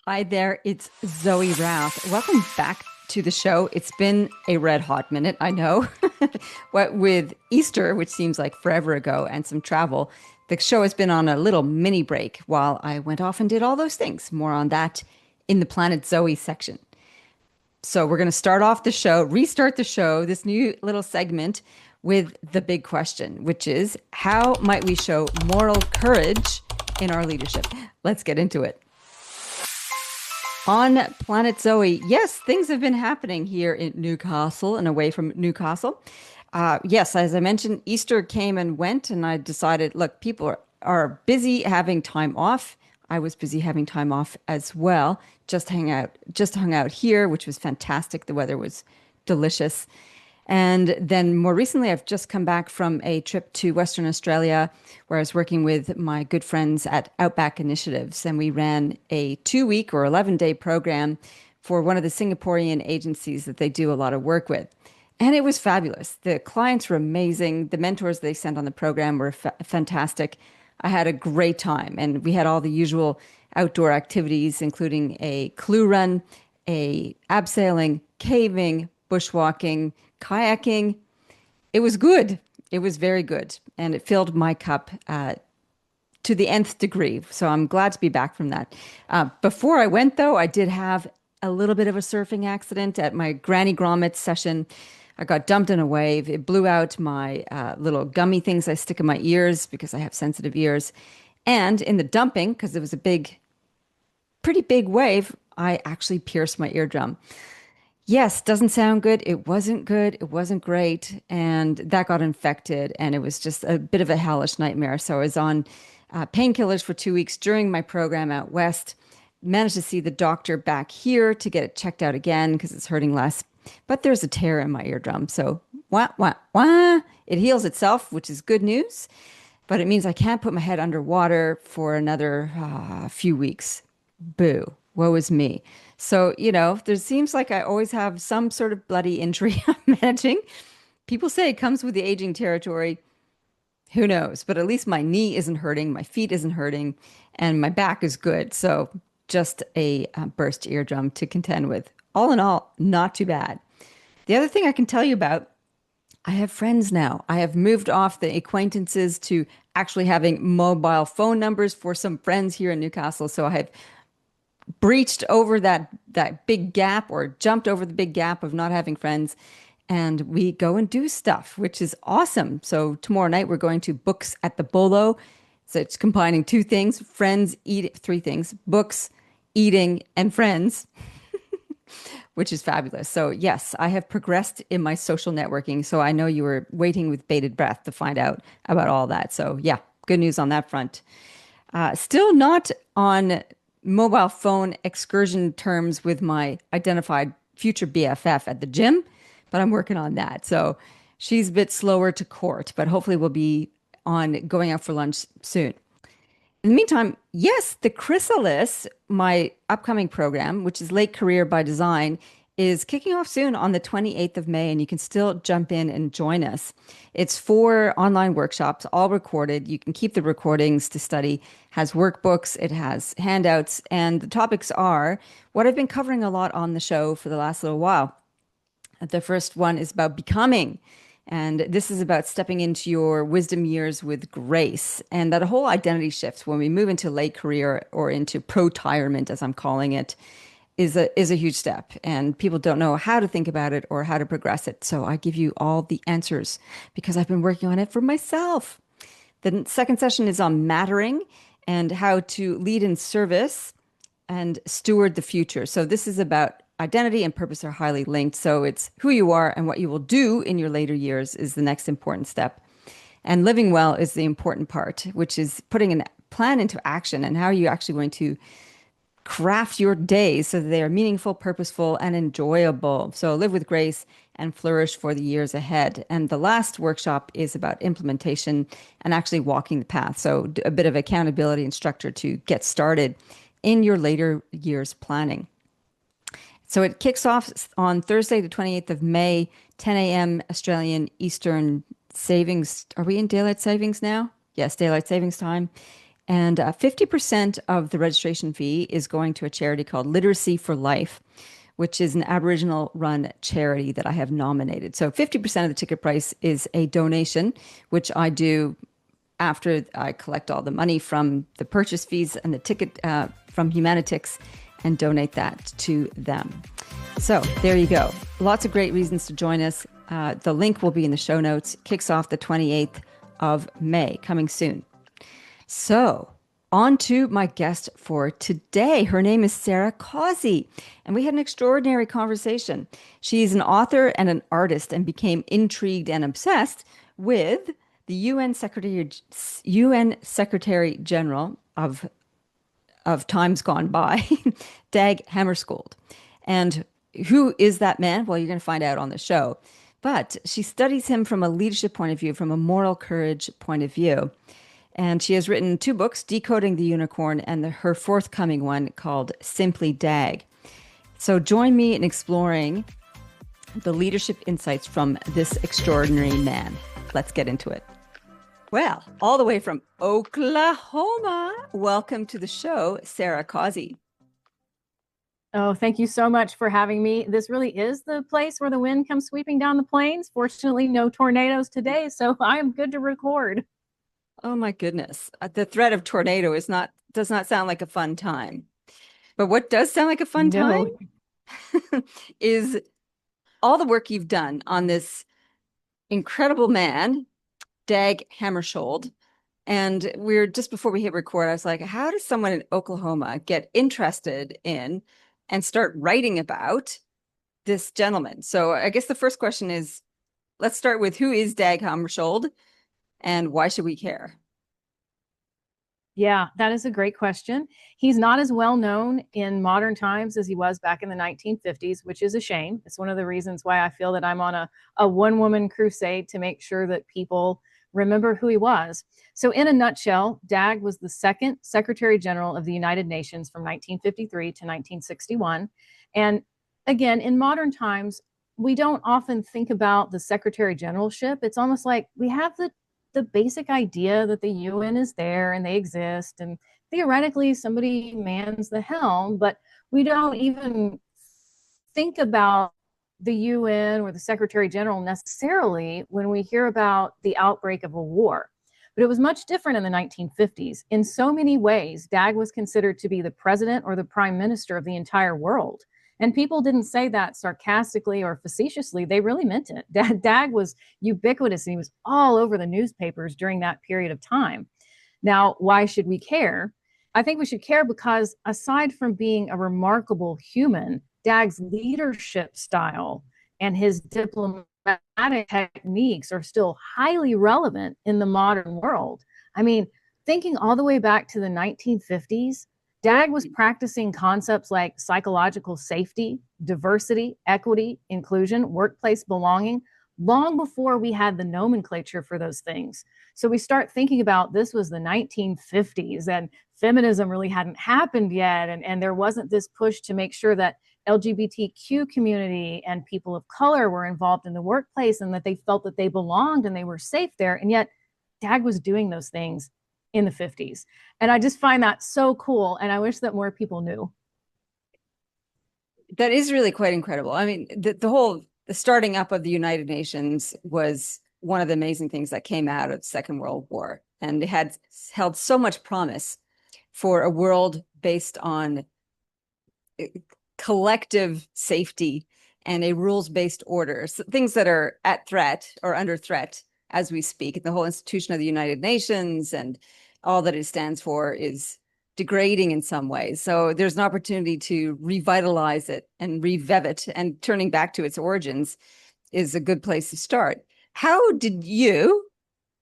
Hi there, it's Zoë Routh. Welcome back to the show. It's been a red hot minute, I know. What with Easter, which seems like forever ago, and some travel, the show has been on a little mini break while I went off and did all those things. More on that in the Planet Zoe section. So we're going to start off the show, restart the show, this new little segment with the big question, which is how might we show moral courage in our leadership? Let's get into it. On Planet Zoe, yes, things have been happening here in Newcastle and away from Newcastle. Yes, as I mentioned, Easter came and went, and I decided, look, people are busy having time off. I was busy having time off as well. Just hung out here, which was fantastic. The weather was delicious. And then more recently, I've just come back from a trip to Western Australia where I was working with my good friends at Outback Initiatives. And we ran a 2 week or 11-day program for one of the Singaporean agencies that they do a lot of work with. And it was fabulous. The clients were amazing. The mentors they sent on the program were fantastic. I had a great time. And we had all the usual outdoor activities, including a canoe run, a abseiling, caving, bushwalking, kayaking. It was good. It was very good. And it filled my cup to the nth degree. So I'm glad to be back from that. Before I went, though, I did have a little bit of a surfing accident at my Granny Grommet session. I got dumped in a wave. It blew out my little gummy things I stick in my ears because I have sensitive ears. And in the dumping, because it was pretty big wave, I actually pierced my eardrum. Yes, doesn't sound good. It wasn't good. It wasn't great. And that got infected. And it was just a bit of a hellish nightmare. So I was on painkillers for 2 weeks during my program out west. Managed to see the doctor back here to get it checked out again because it's hurting less. But there's a tear in my eardrum. So wah, wah, wah. It heals itself, which is good news. But it means I can't put my head underwater for another few weeks. Boo. Woe is me. So, there seems like I always have some sort of bloody injury I'm managing. People say it comes with the aging territory. Who knows? But at least my knee isn't hurting, my feet isn't hurting, and my back is good. So just a burst eardrum to contend with. All in all, not too bad. The other thing I can tell you about, I have friends now. I have moved off the acquaintances to actually having mobile phone numbers for some friends here in Newcastle. So I have breached over that big gap or jumped over the big gap of not having friends, and we go and do stuff, which is awesome. So tomorrow night we're going to Books at the Bolo. So it's combining two things: three things: books, eating, and friends, which is fabulous. So yes, I have progressed in my social networking. So I know you were waiting with bated breath to find out about all that. So yeah, good news on that front. Still not on mobile phone excursion terms with my identified future BFF at the gym, but I'm working on that. So she's a bit slower to court, but hopefully we'll be on going out for lunch soon. In the meantime, yes, the Chrysalis, my upcoming program, which is Late Career by Design, is kicking off soon on the 28th of May, and you can still jump in and join us. It's 4 online workshops, all recorded. You can keep the recordings to study. Has workbooks, it has handouts, and the topics are what I've been covering a lot on the show for the last little while. The first one is about becoming, and this is about stepping into your wisdom years with grace, and that whole identity shift when we move into late career or into pro-tirement, as I'm calling it, is a huge step, and people don't know how to think about it or how to progress it. So I give you all the answers because I've been working on it for myself. The second session is on mattering and how to lead in service and steward the future. So this is about identity and purpose are highly linked. So it's who you are and what you will do in your later years is the next important step. And living well is the important part, which is putting a plan into action and how are you actually going to craft your days so that they are meaningful, purposeful, and enjoyable. So live with grace and flourish for the years ahead. And the last workshop is about implementation and actually walking the path. So a bit of accountability and structure to get started in your later years planning. So it kicks off on Thursday, the 28th of May, 10 a.m. Australian Eastern savings. Are we in daylight savings now? Yes, daylight savings time. And 50% of the registration fee is going to a charity called Literacy for Life, which is an Aboriginal run charity that I have nominated. So 50% of the ticket price is a donation, which I do after I collect all the money from the purchase fees and the ticket from Humanitix and donate that to them. So there you go. Lots of great reasons to join us. The link will be in the show notes. Kicks off the 28th of May, coming soon. So on to my guest for today. Her name is Sara Causey, and we had an extraordinary conversation. She's an author and an artist and became intrigued and obsessed with the UN Secretary General of times gone by, Dag Hammarskjöld. And who is that man? Well, you're going to find out on the show. But she studies him from a leadership point of view, from a moral courage point of view. And she has written 2 books, Decoding the Unicorn and her forthcoming one called Simply Dag. So join me in exploring the leadership insights from this extraordinary man. Let's get into it. Well, all the way from Oklahoma, welcome to the show, Sara Causey. Oh, thank you so much for having me. This really is the place where the wind comes sweeping down the plains. Fortunately, no tornadoes today, so I am good to record. Oh my goodness. The threat of tornado does not sound like a fun time. But what does sound like a fun time is all the work you've done on this incredible man, Dag Hammarskjöld. And we're just before we hit record, I was like, how does someone in Oklahoma get interested in and start writing about this gentleman? So I guess the first question is, let's start with who is Dag Hammarskjöld? And why should we care? Yeah, that is a great question. He's not as well known in modern times as he was back in the 1950s, which is a shame. It's one of the reasons why I feel that I'm on a one-woman crusade to make sure that people remember who he was. So in a nutshell, Dag was the second Secretary General of the United Nations from 1953 to 1961. And again, in modern times, we don't often think about the Secretary Generalship. It's almost like we have the basic idea that the UN is there and they exist, and theoretically somebody mans the helm, but we don't even think about the UN or the Secretary General necessarily when we hear about the outbreak of a war. But it was much different in the 1950s. In so many ways, Dag was considered to be the president or the prime minister of the entire world. And people didn't say that sarcastically or facetiously. They really meant it. Dag was ubiquitous and he was all over the newspapers during that period of time. Now, why should we care? I think we should care because aside from being a remarkable human, Dag's leadership style and his diplomatic techniques are still highly relevant in the modern world. I mean, thinking all the way back to the 1950s, Dag was practicing concepts like psychological safety, diversity, equity, inclusion, workplace belonging, long before we had the nomenclature for those things. So we start thinking about this was the 1950s and feminism really hadn't happened yet. And there wasn't this push to make sure that LGBTQ community and people of color were involved in the workplace and that they felt that they belonged and they were safe there. And yet Dag was doing those things in the 50s. And I just find that so cool. And I wish that more people knew. That is really quite incredible. I mean, the starting up of the United Nations was one of the amazing things that came out of the Second World War. And it had held so much promise for a world based on collective safety and a rules-based order, so things that are at threat or under threat as we speak. The whole institution of the United Nations and all that it stands for is degrading in some ways. So there's an opportunity to revitalize it and revive it, and turning back to its origins is a good place to start. How did you,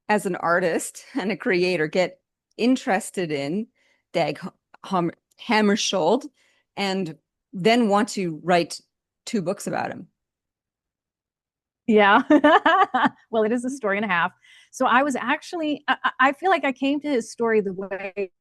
as an artist and a creator, get interested in Dag Hammarskjöld and then want to write 2 books about him? Yeah. Well, it is a story and a half. So I was actually, I feel like I came to his story the way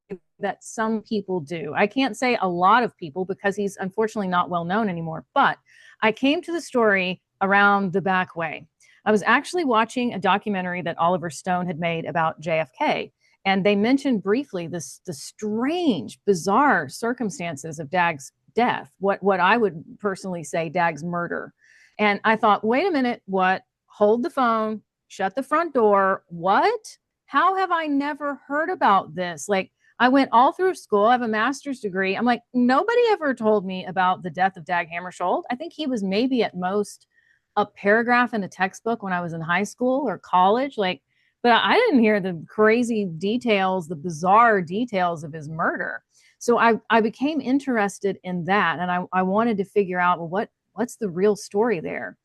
that some people do. I can't say a lot of people because he's unfortunately not well known anymore, but I came to the story around the back way. I was actually watching a documentary that Oliver Stone had made about JFK. And they mentioned briefly the strange, bizarre circumstances of Dag's death, what I would personally say Dag's murder. And I thought, wait a minute, what? Hold the phone, shut the front door. What? How have I never heard about this? Like, I went all through school. I have a master's degree. I'm like, nobody ever told me about the death of Dag Hammarskjöld. I think he was maybe at most a paragraph in a textbook when I was in high school or college. Like, but I didn't hear the crazy details, the bizarre details of his murder. So I became interested in that. And I wanted to figure out, well, what's the real story there?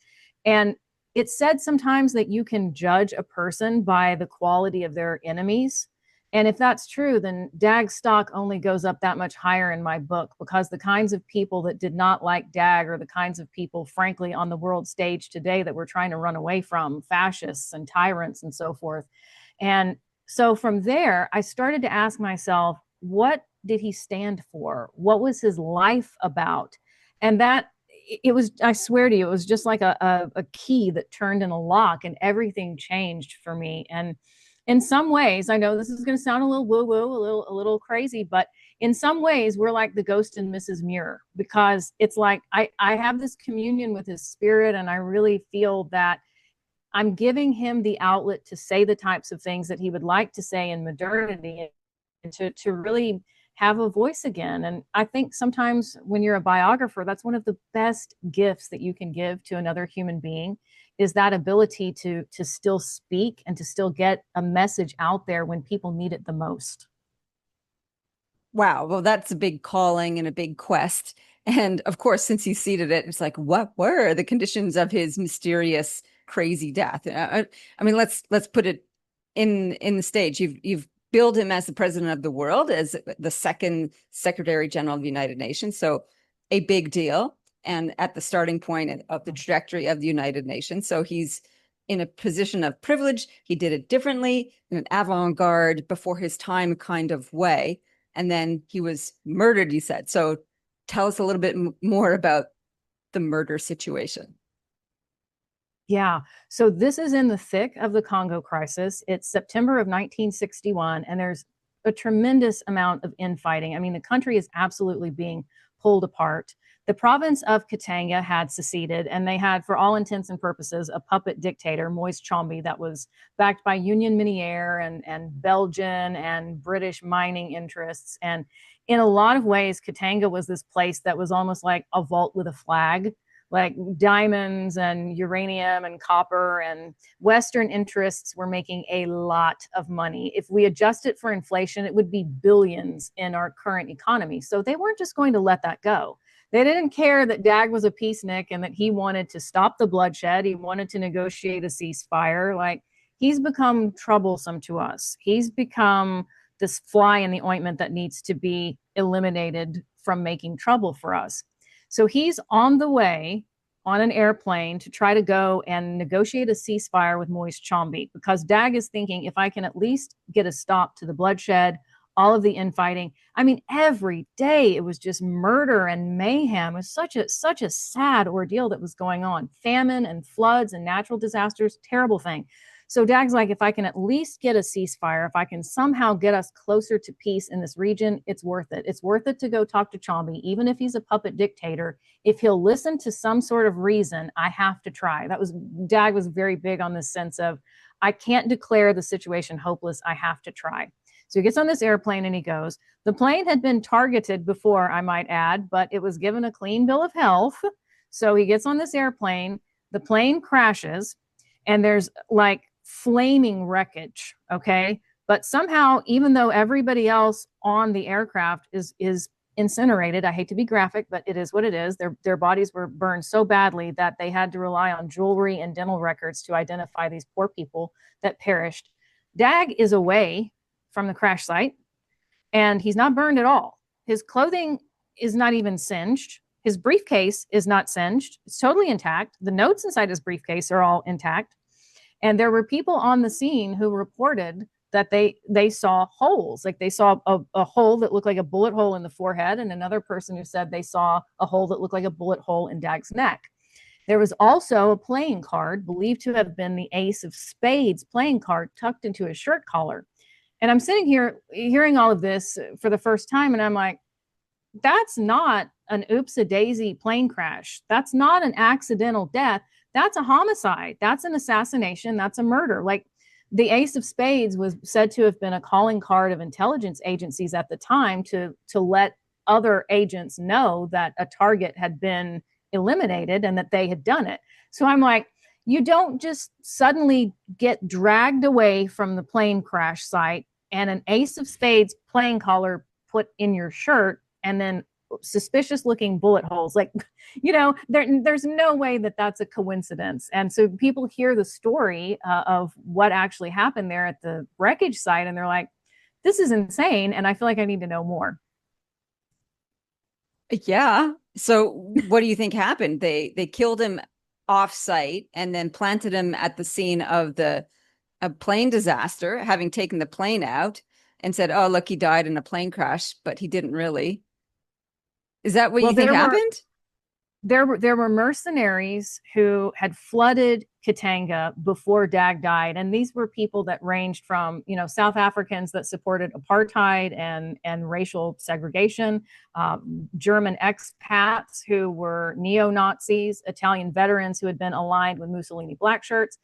And it's said sometimes that you can judge a person by the quality of their enemies. And if that's true, then Dag's stock only goes up that much higher in my book, because the kinds of people that did not like Dag are the kinds of people, frankly, on the world stage today that we're trying to run away from, fascists and tyrants and so forth. And so from there, I started to ask myself, what did he stand for? What was his life about? And that, it was, I swear to you, it was just like a key that turned in a lock, and everything changed for me. And in some ways, I know this is going to sound a little woo-woo, a little crazy, but in some ways, we're like the ghost in Mrs. Muir, because it's like I have this communion with his spirit, and I really feel that I'm giving him the outlet to say the types of things that he would like to say in modernity, and to really have a voice again. And I think sometimes when you're a biographer, that's one of the best gifts that you can give to another human being, is that ability to still speak and to still get a message out there when people need it the most. Wow. Well, that's a big calling and a big quest. And of course, since he seeded it, it's like, what were the conditions of his mysterious, crazy death? I mean, let's put it in the stage. You've billed him as the president of the world, as the second Secretary General of the United Nations. So a big deal, and at the starting point of the trajectory of the United Nations. So he's in a position of privilege. He did it differently, in an avant-garde, before his time kind of way. And then he was murdered, you said. So tell us a little bit more about the murder situation. Yeah. So this is in the thick of the Congo crisis. It's September of 1961, and there's a tremendous amount of infighting. I mean, the country is absolutely being pulled apart. The province of Katanga had seceded, and they had, for all intents and purposes, a puppet dictator, Moise Tshombe, that was backed by Union Miniere and Belgian and British mining interests. And in a lot of ways, Katanga was this place that was almost like a vault with a flag, like diamonds and uranium and copper, and Western interests were making a lot of money. If we adjust it for inflation, it would be billions in our current economy. So they weren't just going to let that go. They didn't care that Dag was a peacenik and that he wanted to stop the bloodshed. He wanted to negotiate a ceasefire. Like, he's become troublesome to us. He's become this fly in the ointment that needs to be eliminated from making trouble for us. So he's on the way on an airplane to try to go and negotiate a ceasefire with Moise Tshombe, because Dag is thinking, if I can at least get a stop to the bloodshed, all of the infighting. I mean, every day it was just murder and mayhem. It was such a sad ordeal that was going on. Famine and floods and natural disasters, terrible thing. So Dag's like, if I can at least get a ceasefire, if I can somehow get us closer to peace in this region, it's worth it. It's worth it to go talk to Tshombe, even if he's a puppet dictator. If he'll listen to some sort of reason, I have to try. Dag was very big on this sense of, I can't declare the situation hopeless. I have to try. So he gets on this airplane and he goes. The plane had been targeted before, I might add, but it was given a clean bill of health. So he gets on this airplane, the plane crashes, and there's like flaming wreckage, okay? But somehow, even though everybody else on the aircraft is incinerated, I hate to be graphic, but it is what it is. Their bodies were burned so badly that they had to rely on jewelry and dental records to identify these poor people that perished. Dag is away from the crash site, and he's not burned at all. His clothing is not even singed. His briefcase is not singed. It's totally intact. The notes inside his briefcase are all intact. And there were people on the scene who reported that they saw holes, like they saw a hole that looked like a bullet hole in the forehead, and another person who said they saw a hole that looked like a bullet hole in Dag's neck. There was also a playing card believed to have been the ace of spades playing card tucked into his shirt collar. And I'm sitting here hearing all of this for the first time, and I'm like, that's not an oops-a-daisy plane crash. That's not an accidental death. That's a homicide. That's an assassination. That's a murder. Like, the Ace of Spades was said to have been a calling card of intelligence agencies at the time to let other agents know that a target had been eliminated and that they had done it. So I'm like, you don't just suddenly get dragged away from the plane crash site and an Ace of Spades playing collar put in your shirt and then suspicious looking bullet holes. Like, there's no way that that's a coincidence. And so people hear the story of what actually happened there at the wreckage site, and they're like, this is insane. And I feel like I need to know more. Yeah. So what do you think happened? They killed him off site and then planted him at the scene of a plane disaster, having taken the plane out, and said, oh, look, he died in a plane crash, but he didn't really. Is that what you think happened? There were mercenaries who had flooded Katanga before Dag died, and these were people that ranged from South Africans that supported apartheid and racial segregation, German expats who were neo-Nazis, Italian veterans who had been aligned with Mussolini black shirts.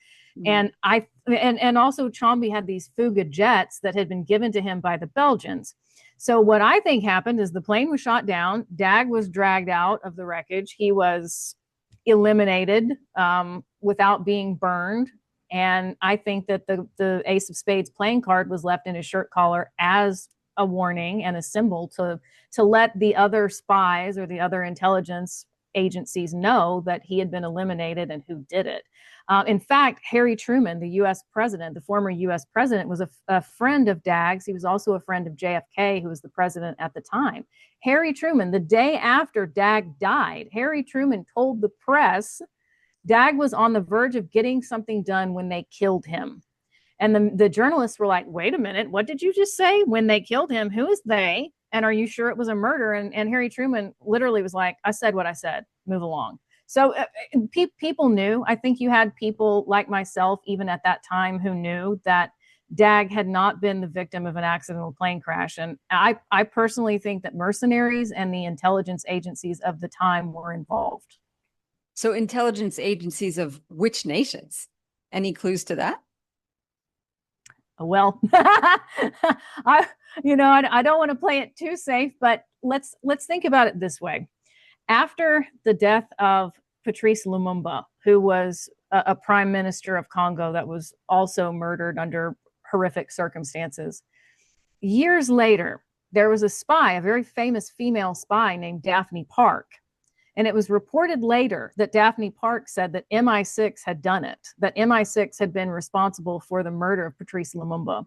And also Chomby had these Fuga jets that had been given to him by the Belgians. So what I think happened is the plane was shot down. Dag was dragged out of the wreckage. He was eliminated without being burned. And I think that the Ace of Spades playing card was left in his shirt collar as a warning and a symbol to let the other spies or the other intelligence agencies know that he had been eliminated and who did it. In fact, Harry Truman, the U.S. president, the former U.S. president, was a friend of Dag's. He was also a friend of JFK, who was the president at the time. Harry Truman, the day after Dag died, Harry Truman told the press Dag was on the verge of getting something done when they killed him. And the journalists were like, wait a minute, what did you just say? When they killed him, who is they? And are you sure it was a murder? And Harry Truman literally was like, I said what I said, move along. So people knew. I think you had people like myself, even at that time, who knew that Dag had not been the victim of an accidental plane crash. And I personally think that mercenaries and the intelligence agencies of the time were involved. So intelligence agencies of which nations? Any clues to that? Well, I don't want to play it too safe, but let's think about it this way. After the death of Patrice Lumumba, who was a prime minister of Congo that was also murdered under horrific circumstances, years later, there was a spy, a very famous female spy named Daphne Park. And it was reported later that Daphne Park said that MI6 had done it, that MI6 had been responsible for the murder of Patrice Lumumba.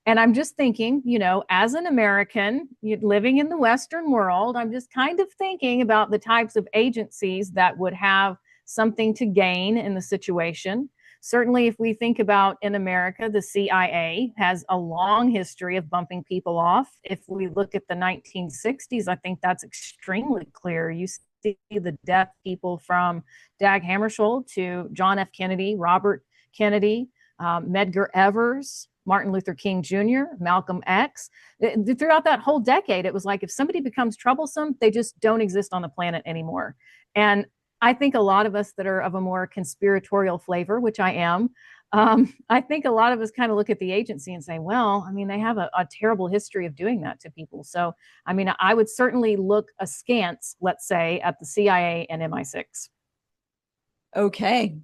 And I'm just thinking, as an American living in the Western world, I'm just kind of thinking about the types of agencies that would have something to gain in the situation. Certainly, if we think about in America, the CIA has a long history of bumping people off. If we look at the 1960s, I think that's extremely clear. You see the death people from Dag Hammarskjöld to John F. Kennedy, Robert Kennedy, Medgar Evers, Martin Luther King Jr., Malcolm X. Throughout that whole decade, it was like if somebody becomes troublesome, they just don't exist on the planet anymore. And I think a lot of us that are of a more conspiratorial flavor, which I am, I think a lot of us kind of look at the agency and say, well, I mean, they have a terrible history of doing that to people. So, I mean, I would certainly look askance, let's say, at the CIA and MI6. Okay.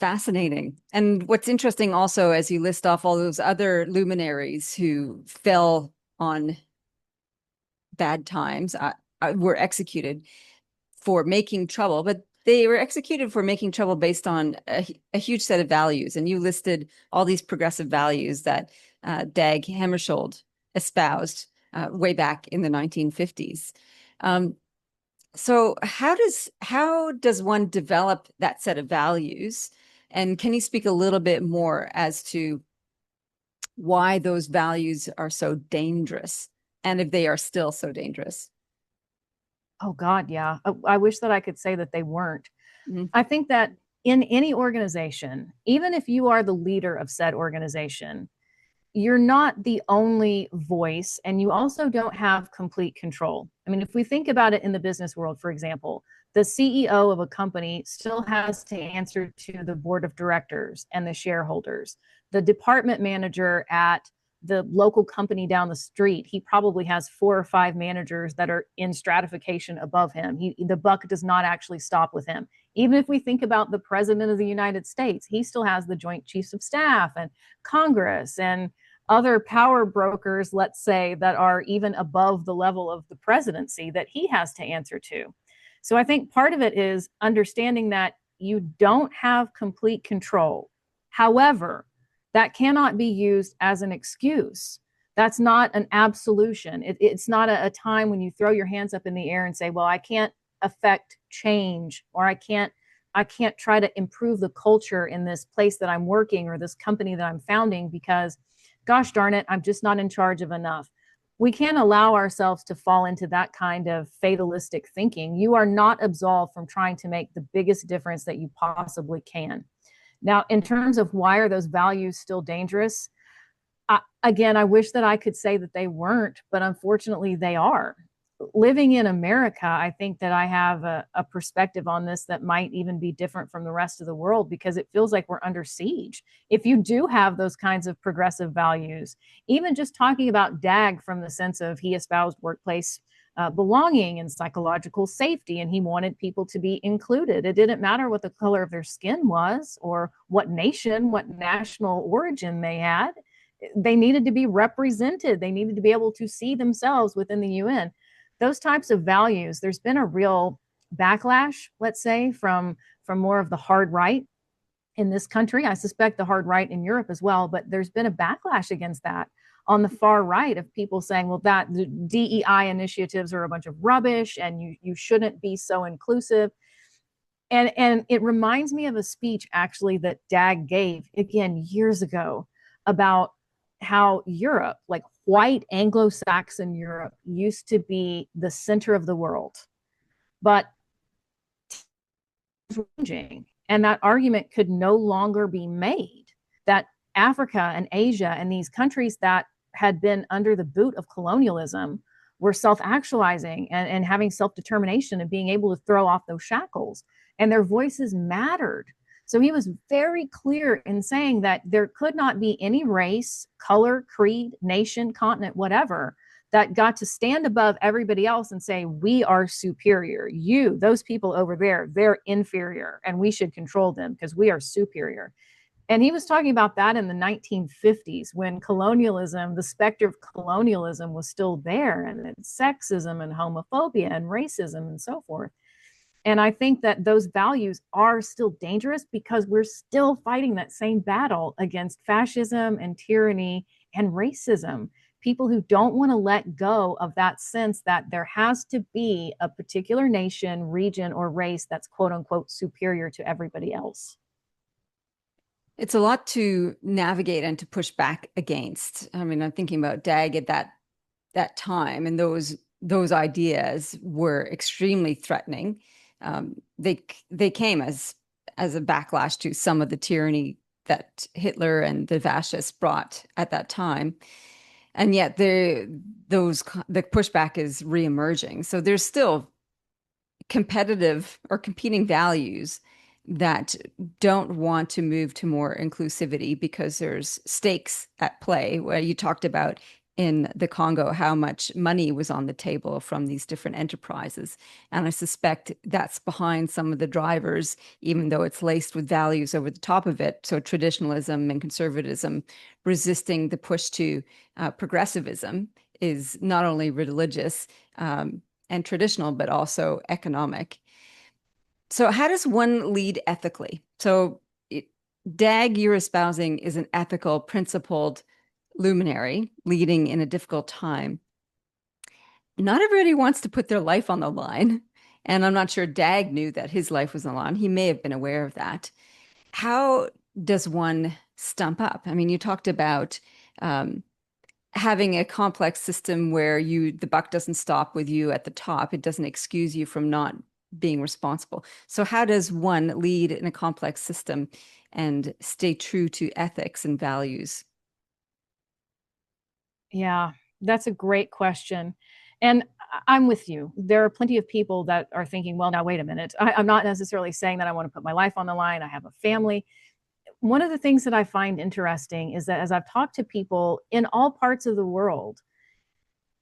Fascinating. And what's interesting also, as you list off all those other luminaries who fell on bad times, were executed for making trouble, but they were executed for making trouble based on a huge set of values. And you listed all these progressive values that Dag Hammarskjöld espoused way back in the 1950s. So how does one develop that set of values? And can you speak a little bit more as to why those values are so dangerous and if they are still so dangerous? Oh, God, yeah. I wish that I could say that they weren't. Mm-hmm. I think that in any organization, even if you are the leader of said organization, you're not the only voice, and you also don't have complete control. I mean, if we think about it in the business world, for example, the CEO of a company still has to answer to the board of directors and the shareholders. The department manager at the local company down the street, he probably has 4 or 5 managers that are in stratification above him. The buck does not actually stop with him. Even if we think about the president of the United States, he still has the Joint Chiefs of Staff and Congress and other power brokers, let's say, that are even above the level of the presidency that he has to answer to. So I think part of it is understanding that you don't have complete control. However, that cannot be used as an excuse. That's not an absolution. It's not a time when you throw your hands up in the air and say, well, I can't affect change, or I can't try to improve the culture in this place that I'm working or this company that I'm founding because, gosh darn it, I'm just not in charge of enough. We can't allow ourselves to fall into that kind of fatalistic thinking. You are not absolved from trying to make the biggest difference that you possibly can. Now, in terms of why are those values still dangerous? Again, I wish that I could say that they weren't, but unfortunately they are. Living in America, I think that I have a perspective on this that might even be different from the rest of the world, because it feels like we're under siege. If you do have those kinds of progressive values, even just talking about Dag from the sense of he espoused workplace belonging and psychological safety, and he wanted people to be included. It didn't matter what the color of their skin was or what nation, what national origin they had. They needed to be represented. They needed to be able to see themselves within the UN. Those types of values, there's been a real backlash, let's say, from more of the hard right in this country. I suspect the hard right in Europe as well, but there's been a backlash against that on the far right of people saying, well, that the DEI initiatives are a bunch of rubbish and you shouldn't be so inclusive. And it reminds me of a speech actually that Dag gave again years ago about how Europe, like white Anglo-Saxon Europe, used to be the center of the world, but changing, and that argument could no longer be made that Africa and Asia and these countries that had been under the boot of colonialism were self-actualizing and having self-determination and being able to throw off those shackles, and their voices mattered. So he was very clear in saying that there could not be any race, color, creed, nation, continent, whatever, that got to stand above everybody else and say, we are superior. You, those people over there, they're inferior, and we should control them because we are superior. And he was talking about that in the 1950s when colonialism, the specter of colonialism was still there, and sexism and homophobia and racism and so forth. And I think that those values are still dangerous because we're still fighting that same battle against fascism and tyranny and racism. People who don't want to let go of that sense that there has to be a particular nation, region, or race that's quote unquote superior to everybody else. It's a lot to navigate and to push back against. I mean, I'm thinking about Dag at that time, and those ideas were extremely threatening. They came as a backlash to some of the tyranny that Hitler and the fascists brought at that time, and yet the pushback is reemerging. So there's still competitive or competing values that don't want to move to more inclusivity because there's stakes at play, where you talked about in the Congo how much money was on the table from these different enterprises. And I suspect that's behind some of the drivers, even though it's laced with values over the top of it. So traditionalism and conservatism, resisting the push to progressivism, is not only religious and traditional, but also economic. So how does one lead ethically? So Dag, you're espousing, is an ethical, principled luminary leading in a difficult time. Not everybody wants to put their life on the line. And I'm not sure Dag knew that his life was on the line. He may have been aware of that. How does one stump up? I mean, you talked about having a complex system where the buck doesn't stop with you at the top. It doesn't excuse you from not being responsible. So how does one lead in a complex system and stay true to ethics and values? Yeah, that's a great question. And I'm with you. There are plenty of people that are thinking, well, now, wait a minute. I'm not necessarily saying that I want to put my life on the line. I have a family. One of the things that I find interesting is that as I've talked to people in all parts of the world,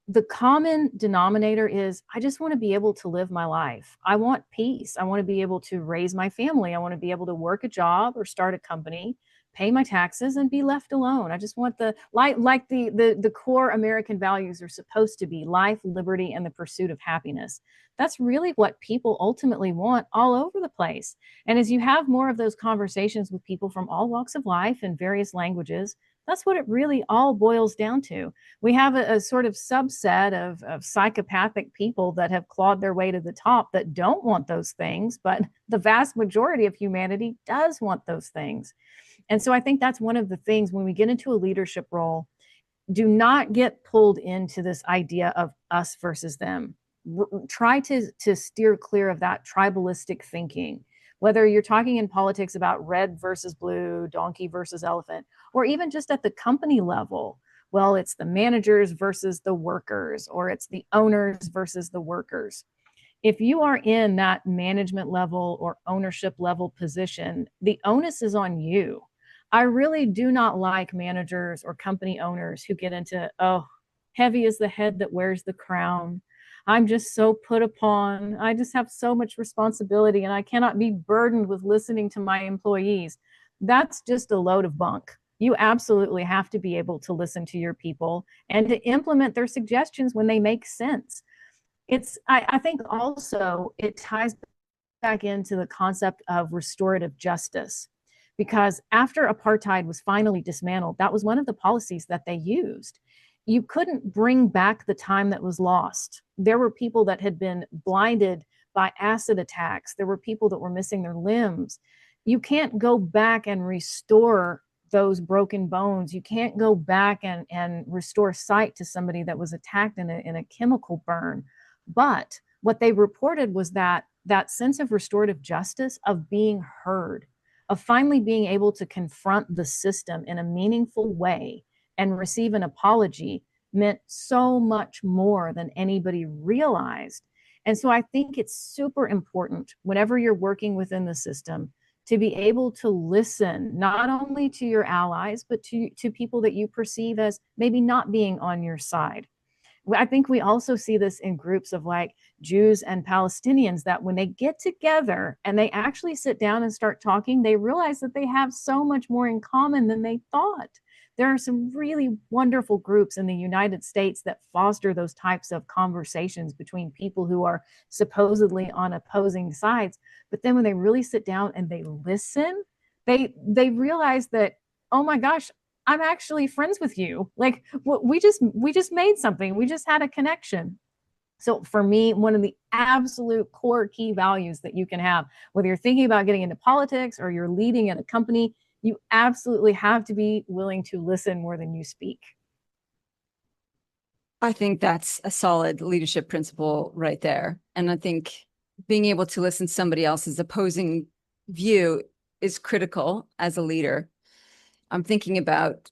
the common denominator is I just want to be able to live my life. I want peace. I want to be able to raise my family. I want to be able to work a job or start a company, pay my taxes and be left alone. I just want the like the core American values are supposed to be life, liberty, and the pursuit of happiness. That's really what people ultimately want all over the place. And as you have more of those conversations with people from all walks of life and various languages, that's what it really all boils down to. We have a sort of subset of psychopathic people that have clawed their way to the top that don't want those things, but the vast majority of humanity does want those things. And so I think that's one of the things when we get into a leadership role, do not get pulled into this idea of us versus them. Try to steer clear of that tribalistic thinking, whether you're talking in politics about red versus blue, donkey versus elephant, or even just at the company level. Well, it's the managers versus the workers, or it's the owners versus the workers. If you are in that management level or ownership level position, the onus is on you. I really do not like managers or company owners who get into, oh, heavy is the head that wears the crown. I'm just so put upon. I just have so much responsibility and I cannot be burdened with listening to my employees. That's just a load of bunk. You absolutely have to be able to listen to your people and to implement their suggestions when they make sense. I think also it ties back into the concept of restorative justice, because after apartheid was finally dismantled, that was one of the policies that they used. You couldn't bring back the time that was lost. There were people that had been blinded by acid attacks. There were people that were missing their limbs. You can't go back and restore those broken bones. You can't go back and restore sight to somebody that was attacked in a chemical burn. But what they reported was that sense of restorative justice, of being heard, of finally being able to confront the system in a meaningful way and receive an apology, meant so much more than anybody realized. And so I think it's super important whenever you're working within the system to be able to listen, not only to your allies, but to people that you perceive as maybe not being on your side. I think we also see this in groups of like Jews and Palestinians, that when they get together and they actually sit down and start talking, they realize that they have so much more in common than they thought. There are some really wonderful groups in the United States that foster those types of conversations between people who are supposedly on opposing sides. But then when they really sit down and they listen, they realize that, oh my gosh, I'm actually friends with you. Like we just made something. We just had a connection. So for me, one of the absolute core key values that you can have, whether you're thinking about getting into politics or you're leading at a company, you absolutely have to be willing to listen more than you speak. I think that's a solid leadership principle right there. And I think being able to listen to somebody else's opposing view is critical as a leader. I'm thinking about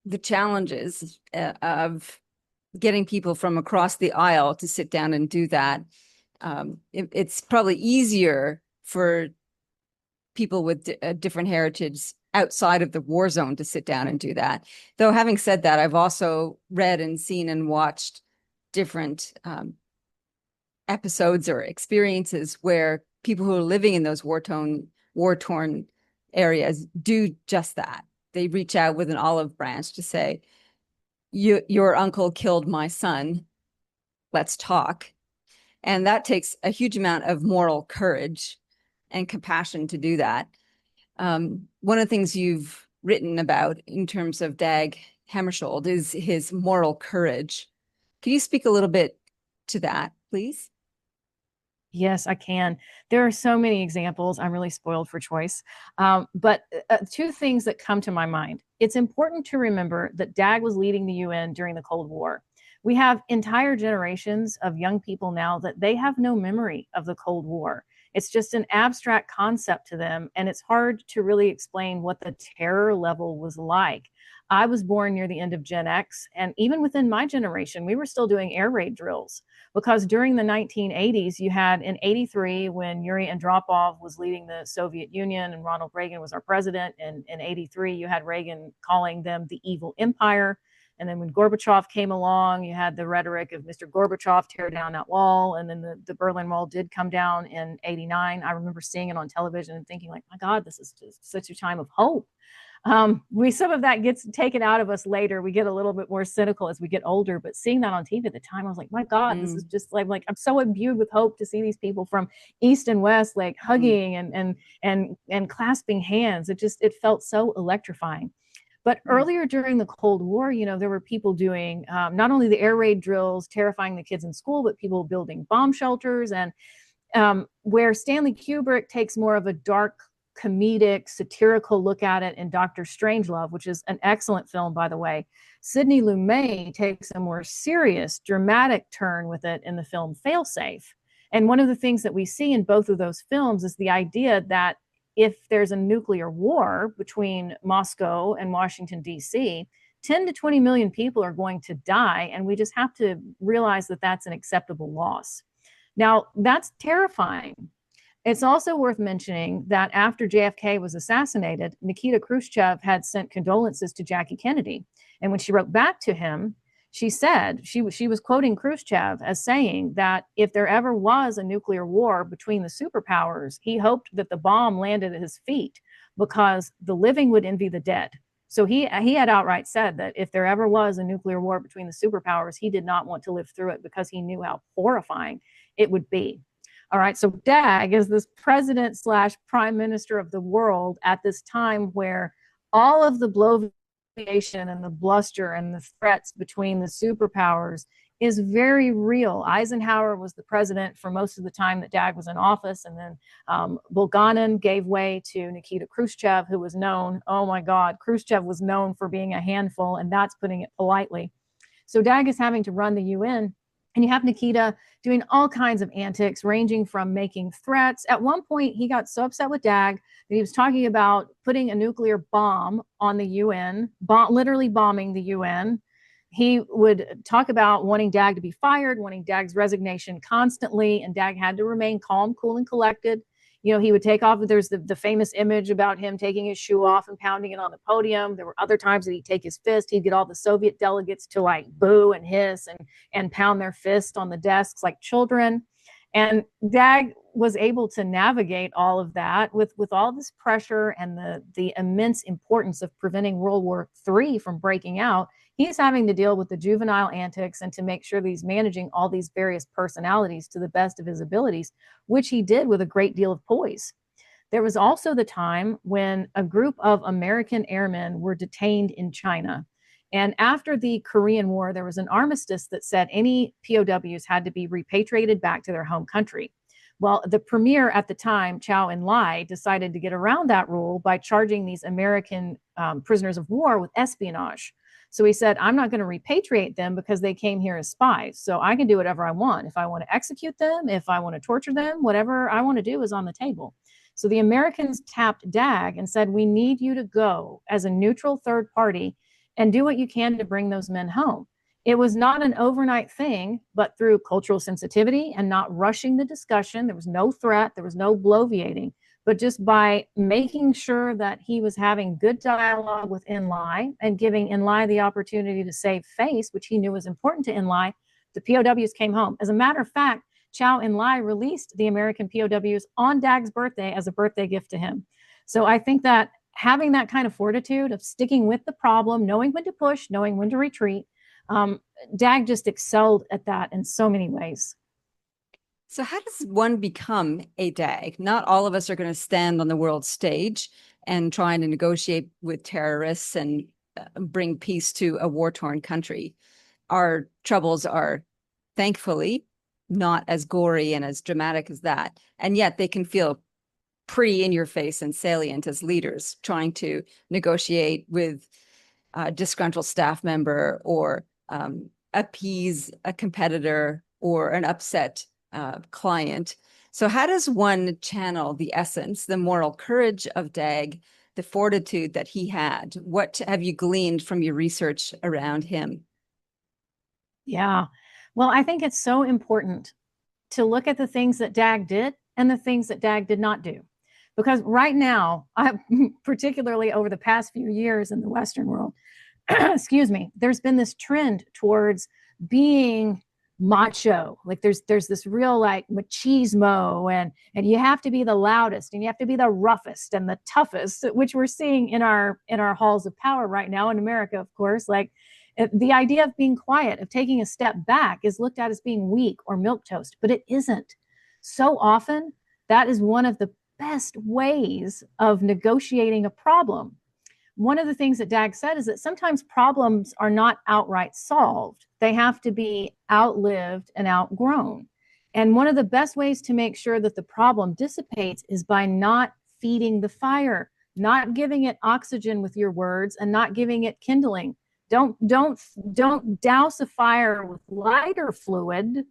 the challenges of getting people from across the aisle to sit down and do that. It's probably easier for people with a different heritage outside of the war zone to sit down and do that. Though having said that, I've also read and seen and watched different episodes or experiences where people who are living in those war-torn areas do just that. They reach out with an olive branch to say, your uncle killed my son. Let's talk. And that takes a huge amount of moral courage and compassion to do that. One of the things you've written about in terms of Dag Hammarskjöld is his moral courage. Can you speak a little bit to that, please? Yes, I can. There are so many examples. I'm really spoiled for choice. But two things that come to my mind. It's important to remember that Dag was leading the UN during the Cold War. We have entire generations of young people now that they have no memory of the Cold War. It's just an abstract concept to them, and it's hard to really explain what the terror level was like. I was born near the end of Gen X, and even within my generation, we were still doing air raid drills because during the 1980s, you had in 83 when Yuri Andropov was leading the Soviet Union and Ronald Reagan was our president, and in 83 you had Reagan calling them the evil empire. And then when Gorbachev came along, you had the rhetoric of Mr. Gorbachev, tear down that wall. And then the Berlin Wall did come down in 89. I remember seeing it on television and thinking like, my God, this is just such a time of hope. Some of that gets taken out of us later. We get a little bit more cynical as we get older, but seeing that on TV at the time, I was like, my God, this is just like I'm so imbued with hope to see these people from East and West, like hugging and clasping hands. It felt so electrifying. But earlier during the Cold War, there were people doing not only the air raid drills, terrifying the kids in school, but people building bomb shelters. And where Stanley Kubrick takes more of a dark, comedic, satirical look at it in Dr. Strangelove, which is an excellent film, by the way, Sidney Lumet takes a more serious, dramatic turn with it in the film Failsafe. And one of the things that we see in both of those films is the idea that if there's a nuclear war between Moscow and Washington, D.C., 10 to 20 million people are going to die, and we just have to realize that that's an acceptable loss. Now, that's terrifying. It's also worth mentioning that after JFK was assassinated, Nikita Khrushchev had sent condolences to Jackie Kennedy. And when she wrote back to him, she said, she was quoting Khrushchev as saying that if there ever was a nuclear war between the superpowers, he hoped that the bomb landed at his feet because the living would envy the dead. So he had outright said that if there ever was a nuclear war between the superpowers, he did not want to live through it because he knew how horrifying it would be. All right, so Dag is this president / prime minister of the world at this time where all of the bloviation and the bluster and the threats between the superpowers is very real. Eisenhower was the president for most of the time that Dag was in office, and then Bulganin gave way to Nikita Khrushchev, who was known, oh my God, Khrushchev was known for being a handful, and that's putting it politely. So Dag is having to run the UN, and you have Nikita doing all kinds of antics, ranging from making threats. At one point, he got so upset with Dag that he was talking about putting a nuclear bomb on the UN, literally bombing the UN. He would talk about wanting Dag to be fired, wanting Dag's resignation constantly, and Dag had to remain calm, cool, and collected. He would take off. There's the famous image about him taking his shoe off and pounding it on the podium. There were other times that he'd take his fist. He'd get all the Soviet delegates to like boo and hiss and pound their fist on the desks like children. And Dag was able to navigate all of that with all this pressure and the immense importance of preventing World War III from breaking out. He's having to deal with the juvenile antics and to make sure that he's managing all these various personalities to the best of his abilities, which he did with a great deal of poise. There was also the time when a group of American airmen were detained in China. And after the Korean War, there was an armistice that said any POWs had to be repatriated back to their home country. Well, the premier at the time, Zhou Enlai, decided to get around that rule by charging these American prisoners of war with espionage. So he said, I'm not going to repatriate them because they came here as spies. So I can do whatever I want. If I want to execute them, if I want to torture them, whatever I want to do is on the table. So the Americans tapped Dag and said, we need you to go as a neutral third party and do what you can to bring those men home. It was not an overnight thing, but through cultural sensitivity and not rushing the discussion. There was no threat. There was no bloviating. But just by making sure that he was having good dialogue with Enlai and giving Enlai the opportunity to save face, which he knew was important to Enlai, the POWs came home. As a matter of fact, Zhou Enlai released the American POWs on Dag's birthday as a birthday gift to him. So I think that having that kind of fortitude of sticking with the problem, knowing when to push, knowing when to retreat, Dag just excelled at that in so many ways. So how does one become a Dag? Not all of us are going to stand on the world stage and trying to negotiate with terrorists and bring peace to a war-torn country. Our troubles are, thankfully, not as gory and as dramatic as that. And yet they can feel pretty in your face and salient as leaders trying to negotiate with a disgruntled staff member or appease a competitor or an upset client. So how does one channel the essence, the moral courage of Dag the fortitude that he had. What have you gleaned from your research around him? Yeah. Well, I think it's so important to look at the things that Dag did and the things that Dag did not do. Because right now, particularly over the past few years in the Western world, excuse me, there's been this trend towards being macho. Like there's this real like machismo, and you have to be the loudest and you have to be the roughest and the toughest, which we're seeing in our halls of power right now in America, of course. Like the idea of being quiet, of taking a step back, is looked at as being weak or milquetoast, but it isn't. So often, that is one of the best ways of negotiating a problem. One of the things that Dag said is that sometimes problems are not outright solved. They have to be outlived and outgrown. And one of the best ways to make sure that the problem dissipates is by not feeding the fire, not giving it oxygen with your words, and not giving it kindling. Don't douse a fire with lighter fluid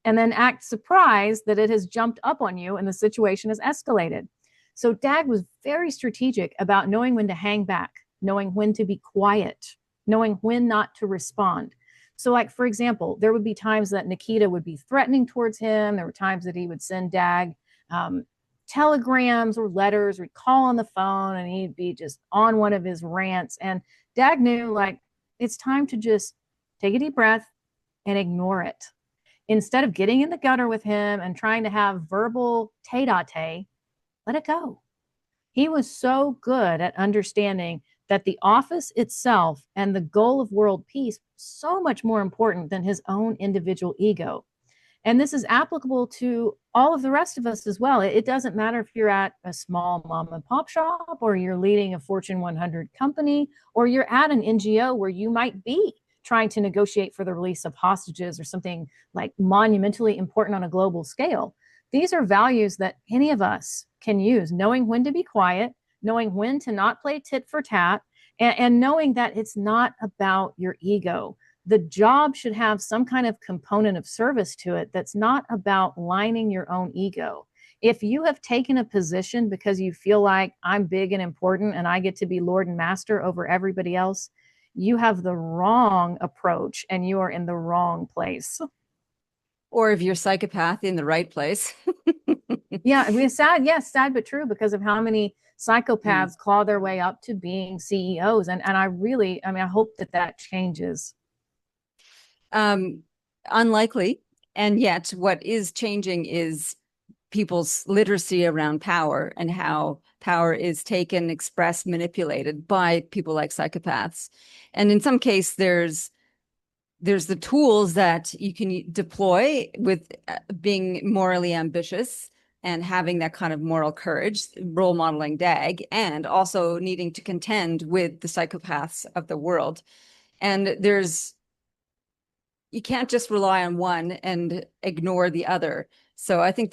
and then act surprised that it has jumped up on you and the situation has escalated. So Dag was very strategic about knowing when to hang back, knowing when to be quiet, knowing when not to respond. So like, for example, there would be times that Nikita would be threatening towards him. There were times that he would send Dag telegrams or letters, or he'd call on the phone and he'd be just on one of his rants. And Dag knew, like, it's time to just take a deep breath and ignore it. Instead of getting in the gutter with him and trying to have verbal tete-a-tete, let it go. He was so good at understanding that the office itself and the goal of world peace so much more important than his own individual ego. And this is applicable to all of the rest of us as well. It doesn't matter if you're at a small mom and pop shop, or you're leading a Fortune 100 company, or you're at an NGO where you might be trying to negotiate for the release of hostages or something like monumentally important on a global scale. These are values that any of us can use, knowing when to be quiet, knowing when to not play tit for tat, and knowing that it's not about your ego. The job should have some kind of component of service to it that's not about lining your own ego. If you have taken a position because you feel like I'm big and important and I get to be Lord and Master over everybody else, you have the wrong approach and you are in the wrong place. Or if you're psychopath, in the right place. Yeah, I mean, sad, yes, sad but true, because of how many psychopaths claw their way up to being CEOs. And I really, I hope that changes. Unlikely. And yet what is changing is people's literacy around power and how power is taken, expressed, manipulated by people like psychopaths. And in some case, there's the tools that you can deploy with being morally ambitious and having that kind of moral courage, role modeling Dag, and also needing to contend with the psychopaths of the world. And you can't just rely on one and ignore the other. So I think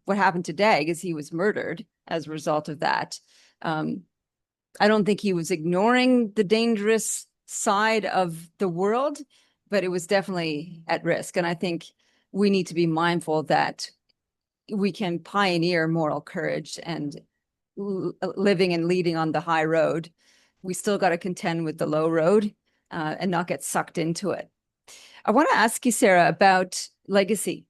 what happened to Dag is he was murdered as a result of that. I don't think he was ignoring the dangerous side of the world, but it was definitely at risk. And I think we need to be mindful that we can pioneer moral courage and living and leading on the high road. We still got to contend with the low road and not get sucked into it. I want to ask you, Sara, about legacy.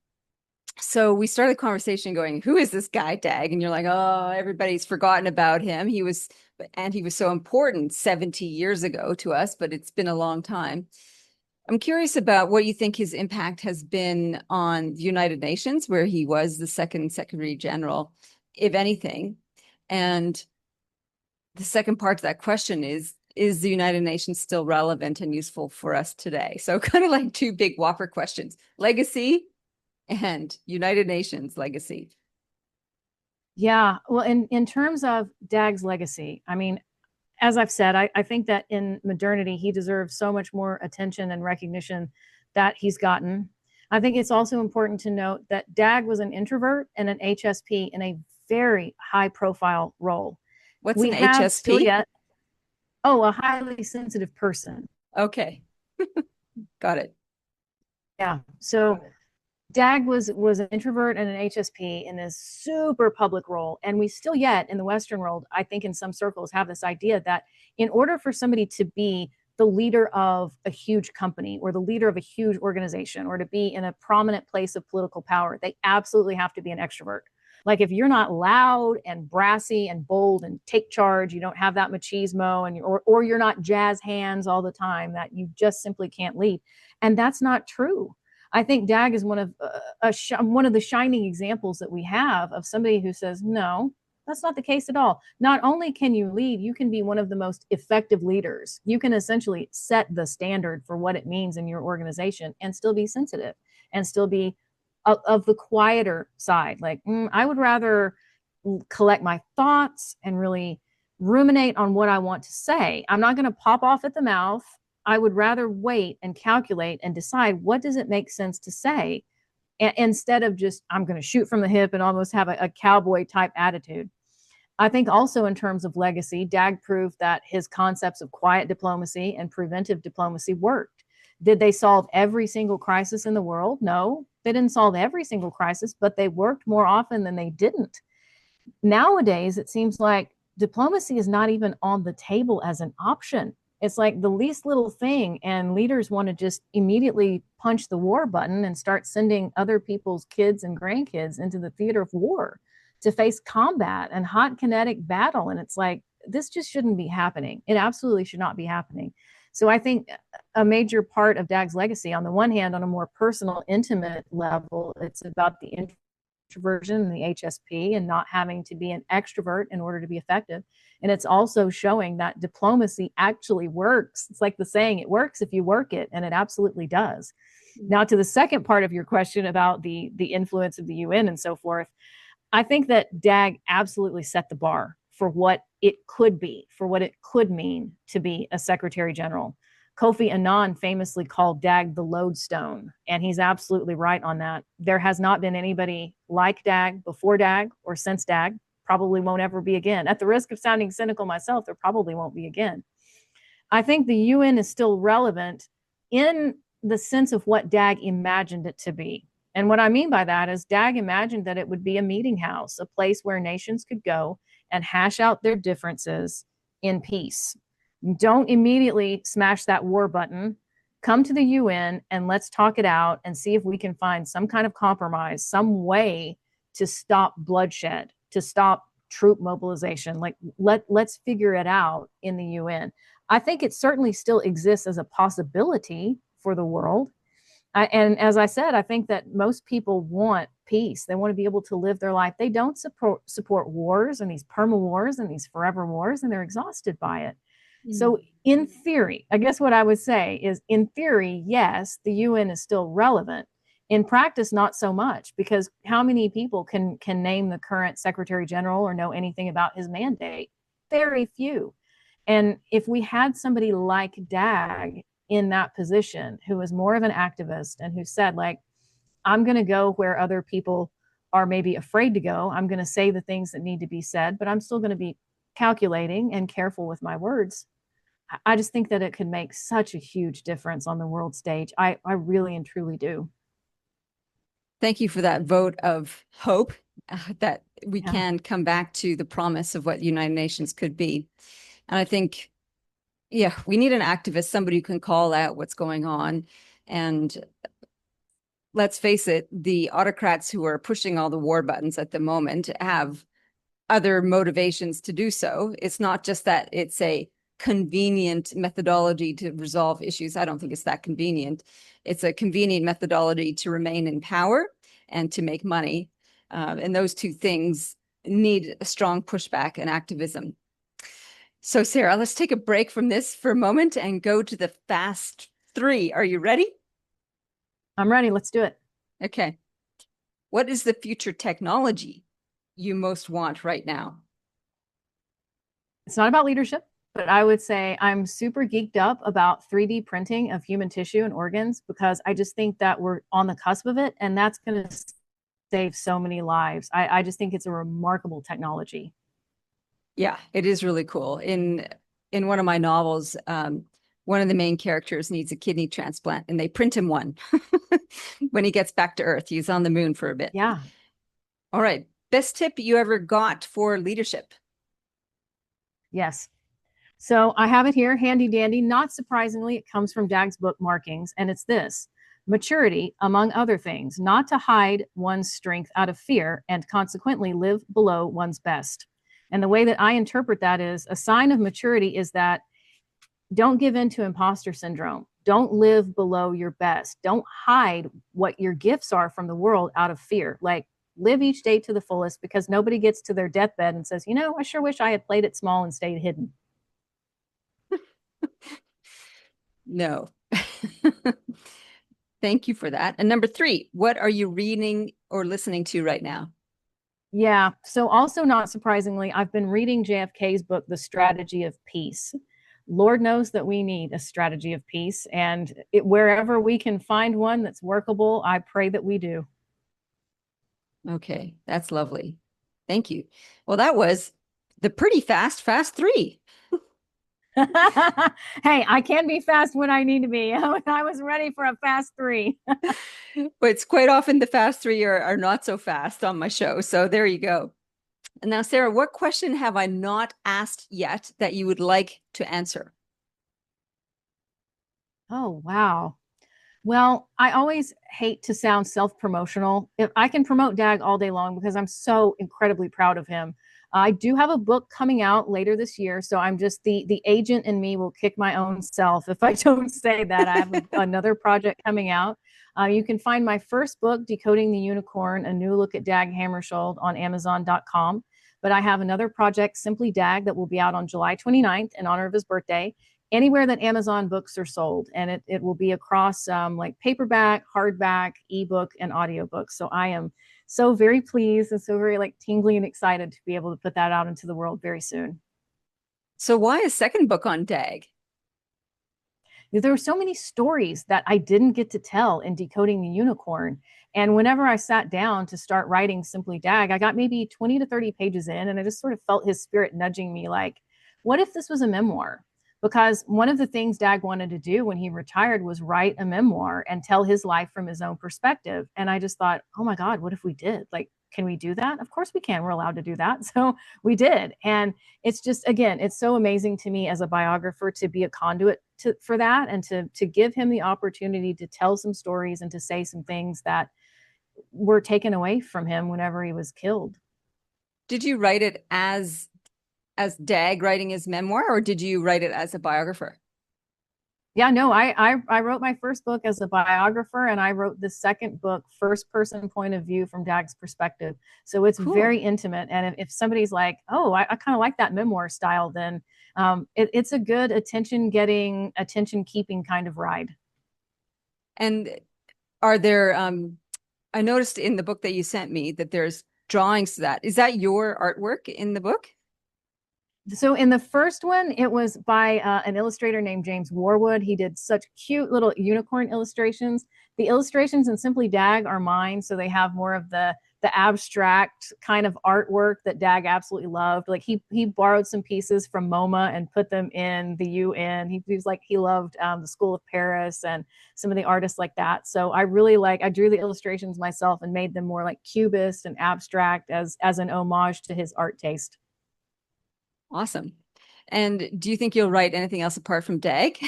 So we started the conversation going, who is this guy, Dag? And you're like, oh, everybody's forgotten about him. He was so important 70 years ago to us, but it's been a long time. I'm curious about what you think his impact has been on the United Nations, where he was the second Secretary General, if anything. And the second part to that question is the United Nations still relevant and useful for us today? So kind of like two big whopper questions: legacy and United Nations legacy. Yeah, well, in terms of Dag's legacy, as I've said, I think that in modernity, he deserves so much more attention and recognition that he's gotten. I think it's also important to note that Dag was an introvert and an HSP in a very high profile role. What's an HSP? A highly sensitive person. Okay. Got it. Yeah. So Dag was an introvert and an HSP in this super public role. And we still yet in the Western world, I think in some circles, have this idea that in order for somebody to be the leader of a huge company or the leader of a huge organization or to be in a prominent place of political power, they absolutely have to be an extrovert. Like if you're not loud and brassy and bold and take charge, you don't have that machismo, and or you're not jazz hands all the time, that you just simply can't lead. And that's not true. I think Dag is one of the shining examples that we have of somebody who says, no, that's not the case at all. Not only can you lead, you can be one of the most effective leaders. You can essentially set the standard for what it means in your organization and still be sensitive and still be of the quieter side. Like, I would rather collect my thoughts and really ruminate on what I want to say. I'm not going to pop off at the mouth. I would rather wait and calculate and decide what does it make sense to say, instead of just, I'm going to shoot from the hip and almost have a cowboy type attitude. I think also in terms of legacy, Dag proved that his concepts of quiet diplomacy and preventive diplomacy worked. Did they solve every single crisis in the world? No, they didn't solve every single crisis, but they worked more often than they didn't. Nowadays, it seems like diplomacy is not even on the table as an option. It's like the least little thing, and leaders want to just immediately punch the war button and start sending other people's kids and grandkids into the theater of war to face combat and hot kinetic battle. And it's like, this just shouldn't be happening. It absolutely should not be happening. So I think a major part of Dag's legacy, on the one hand, on a more personal, intimate level, it's about the introversion and the HSP and not having to be an extrovert in order to be effective. And it's also showing that diplomacy actually works. It's like the saying, it works if you work it, and it absolutely does. Now, to the second part of your question about the influence of the UN and so forth, I think that Dag absolutely set the bar for what it could be, for what it could mean to be a Secretary General. Kofi Annan famously called Dag the lodestone, and he's absolutely right on that. There has not been anybody like Dag before Dag or since Dag, probably won't ever be again. At the risk of sounding cynical myself, there probably won't be again. I think the UN is still relevant in the sense of what Dag imagined it to be. And what I mean by that is Dag imagined that it would be a meeting house, a place where nations could go and hash out their differences in peace. Don't immediately smash that war button. Come to the UN and let's talk it out and see if we can find some kind of compromise, some way to stop bloodshed, to stop troop mobilization. Like, let's figure it out in the UN. I think it certainly still exists as a possibility for the world. And as I said, I think that most people want peace. They want to be able to live their life. They don't support wars and these perma wars and these forever wars, and they're exhausted by it. So in theory, I guess what I would say is, in theory, yes, the UN is still relevant. In practice, not so much, because how many people can name the current Secretary General or know anything about his mandate? Very few. And if we had somebody like Dag in that position, who was more of an activist and who said, like, I'm going to go where other people are maybe afraid to go. I'm going to say the things that need to be said, but I'm still going to be calculating and careful with my words. I just think that it could make such a huge difference on the world stage. I really and truly do. Thank you for that vote of hope that we can come back to the promise of what the United Nations could be. And I think, yeah, we need an activist, somebody who can call out what's going on. And let's face it, the autocrats who are pushing all the war buttons at the moment have other motivations to do so. It's not just that it's a convenient methodology to resolve issues. I don't think it's that convenient. It's a convenient methodology to remain in power and to make money. And those two things need a strong pushback and activism. So Sara, let's take a break from this for a moment and go to the fast three. Are you ready? I'm ready. Let's do it. Okay. What is the future technology you most want right now? It's not about leadership, but I would say I'm super geeked up about 3D printing of human tissue and organs, because I just think that we're on the cusp of it, and that's going to save so many lives. I just think it's a remarkable technology. Yeah, it is really cool. In one of my novels, one of the main characters needs a kidney transplant and they print him one when he gets back to Earth. He's on the moon for a bit. Yeah. All right. Best tip you ever got for leadership? Yes. So I have it here, handy dandy. Not surprisingly, it comes from Dag's book Markings, and it's this: maturity, among other things, not to hide one's strength out of fear and consequently live below one's best. And the way that I interpret that is a sign of maturity is that don't give in to imposter syndrome. Don't live below your best. Don't hide what your gifts are from the world out of fear. Like, live each day to the fullest, because nobody gets to their deathbed and says, I sure wish I had played it small and stayed hidden. No. Thank you for that. And number 3, what are you reading or listening to right now? Yeah. So also not surprisingly, I've been reading JFK's book, The Strategy of Peace. Lord knows that we need a strategy of peace, and wherever we can find one that's workable, I pray that we do. Okay, that's lovely. Thank you. Well, that was the pretty fast 3. Hey, I can be fast when I need to be. I was ready for a fast 3. But it's quite often the fast 3 are not so fast on my show. So there you go. And now, Sara, what question have I not asked yet that you would like to answer? Oh, wow. Well, I always hate to sound self-promotional. If I can promote Dag all day long because I'm so incredibly proud of him. I do have a book coming out later this year, so I'm just the agent in me will kick my own self if I don't say that. I have another project coming out. You can find my first book, Decoding the Unicorn, A New Look at Dag Hammarskjöld, on Amazon.com. But I have another project, Simply Dag, that will be out on July 29th in honor of his birthday, anywhere that Amazon books are sold. And it will be across like paperback, hardback, ebook, and audiobook. So I am so very pleased and so very tingly and excited to be able to put that out into the world very soon. So why a second book on Dag? There were so many stories that I didn't get to tell in Decoding the Unicorn. And whenever I sat down to start writing Simply Dag, I got maybe 20 to 30 pages in, and I just sort of felt his spirit nudging me like, what if this was a memoir? Because one of the things Dag wanted to do when he retired was write a memoir and tell his life from his own perspective. And I just thought, oh my God, what if we did? Can we do that? Of course we can. We're allowed to do that. So we did. And it's just, again, it's so amazing to me as a biographer to be a conduit for that, and to give him the opportunity to tell some stories and to say some things that were taken away from him whenever he was killed. Did you write it as Dag writing his memoir, or did you write it as a biographer? Yeah, no, I wrote my first book as a biographer, and I wrote the second book first person point of view from Dag's perspective. So it's Cool. very intimate. And if somebody's like, oh, I kind of like that memoir style, then it's a good attention keeping kind of ride. And are there, I noticed in the book that you sent me that there's drawings to that. Is that your artwork in the book? So in the first one, it was by an illustrator named James Warwood. He did such cute little unicorn illustrations. The illustrations in Simply Dag are mine, so they have more of the abstract kind of artwork that Dag absolutely loved. Like he borrowed some pieces from MoMA and put them in the UN. He was like, he loved the School of Paris and some of the artists like that. So I drew the illustrations myself and made them more like cubist and abstract as an homage to his art taste. Awesome. And do you think you'll write anything else apart from Dag?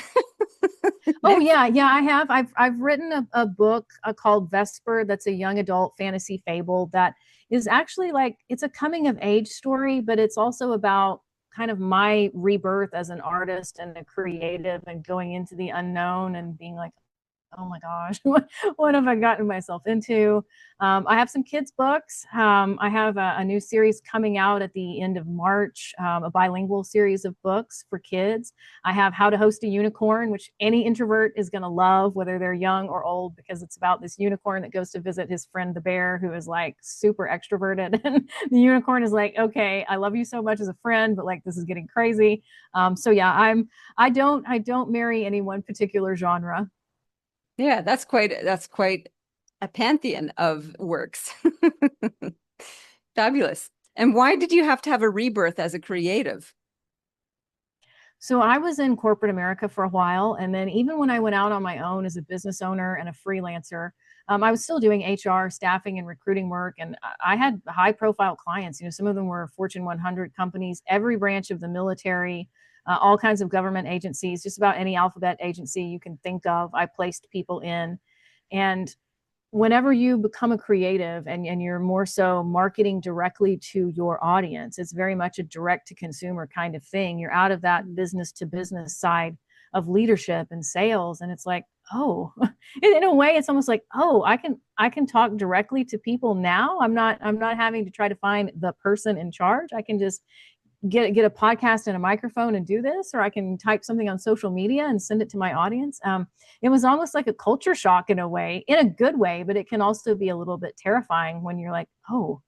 Oh yeah, I have. I've written a book called Vesper. That's a young adult fantasy fable that is actually it's a coming of age story, but it's also about kind of my rebirth as an artist and a creative, and going into the unknown and being like, oh my gosh, what have I gotten myself into? I have some kids' books. I have a new series coming out at the end of March, a bilingual series of books for kids. I have How to Host a Unicorn, which any introvert is going to love, whether they're young or old, because it's about this unicorn that goes to visit his friend, the bear, who is super extroverted. And the unicorn is like, okay, I love you so much as a friend, but this is getting crazy. So yeah, I don't marry any one particular genre. Yeah, that's quite a pantheon of works. Fabulous. And why did you have to have a rebirth as a creative? So I was in corporate America for a while. And then even when I went out on my own as a business owner and a freelancer, I was still doing HR, staffing, and recruiting work. And I had high profile clients. Some of them were Fortune 100 companies, every branch of the military, all kinds of government agencies, just about any alphabet agency you can think of. I placed people in. And whenever you become a creative and you're more so marketing directly to your audience, it's very much a direct to consumer kind of thing. You're out of that business to business side of leadership and sales. And it's like, oh, in a way, it's almost like, oh, I can talk directly to people now. I'm not having to try to find the person in charge. I can just get a podcast and a microphone and do this, or I can type something on social media and send it to my audience. It was almost like a culture shock in a way, in a good way, but it can also be a little bit terrifying when you're like, oh,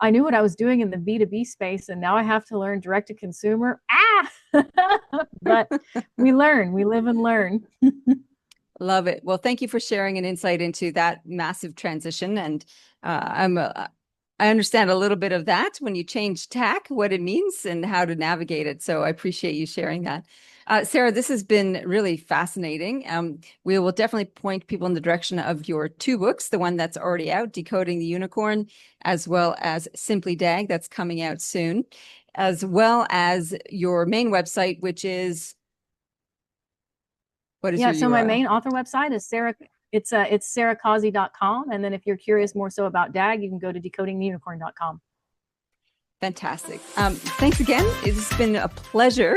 I knew what I was doing in the B2B space, and now I have to learn direct to consumer. But we learn, we live and learn. Love it. Well, thank you for sharing an insight into that massive transition. And I understand a little bit of that when you change tack, what it means and how to navigate it. So I appreciate you sharing that. Sara, this has been really fascinating. We will definitely point people in the direction of your two books, the one that's already out, Decoding the Unicorn, as well as Simply Dag, that's coming out soon, as well as your main website, which is, what is your so URL? My main author website is it's saracausey.com. And then if you're curious more so about Dag, you can go to decodingtheunicorn.com. Fantastic. Thanks again. It's been a pleasure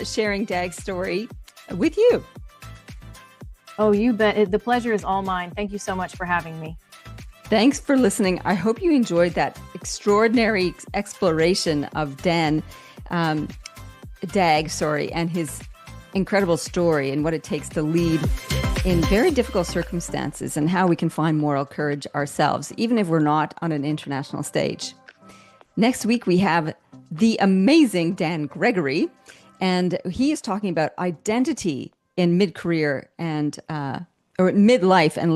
sharing Dag's story with you. Oh, you bet. The pleasure is all mine. Thank you so much for having me. Thanks for listening. I hope you enjoyed that extraordinary exploration of Dag, and his incredible story and what it takes to lead in very difficult circumstances and how we can find moral courage ourselves, even if we're not on an international stage. Next week, we have the amazing Dan Gregory, and he is talking about identity in mid-career and or midlife and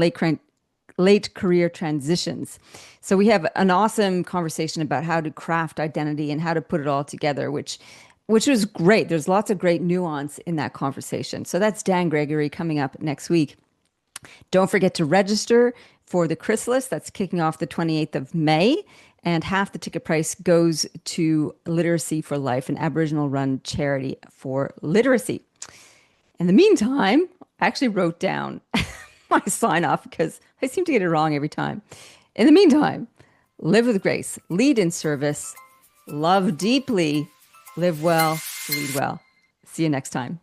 late career transitions. So we have an awesome conversation about how to craft identity and how to put it all together, which was great. There's lots of great nuance in that conversation. So that's Dan Gregory coming up next week. Don't forget to register for the Chrysalis. That's kicking off the 28th of May. And half the ticket price goes to Literacy for Life, an Aboriginal-run charity for literacy. In the meantime, I actually wrote down my sign off because I seem to get it wrong every time. In the meantime, live with grace, lead in service, love deeply, live well, lead well. See you next time.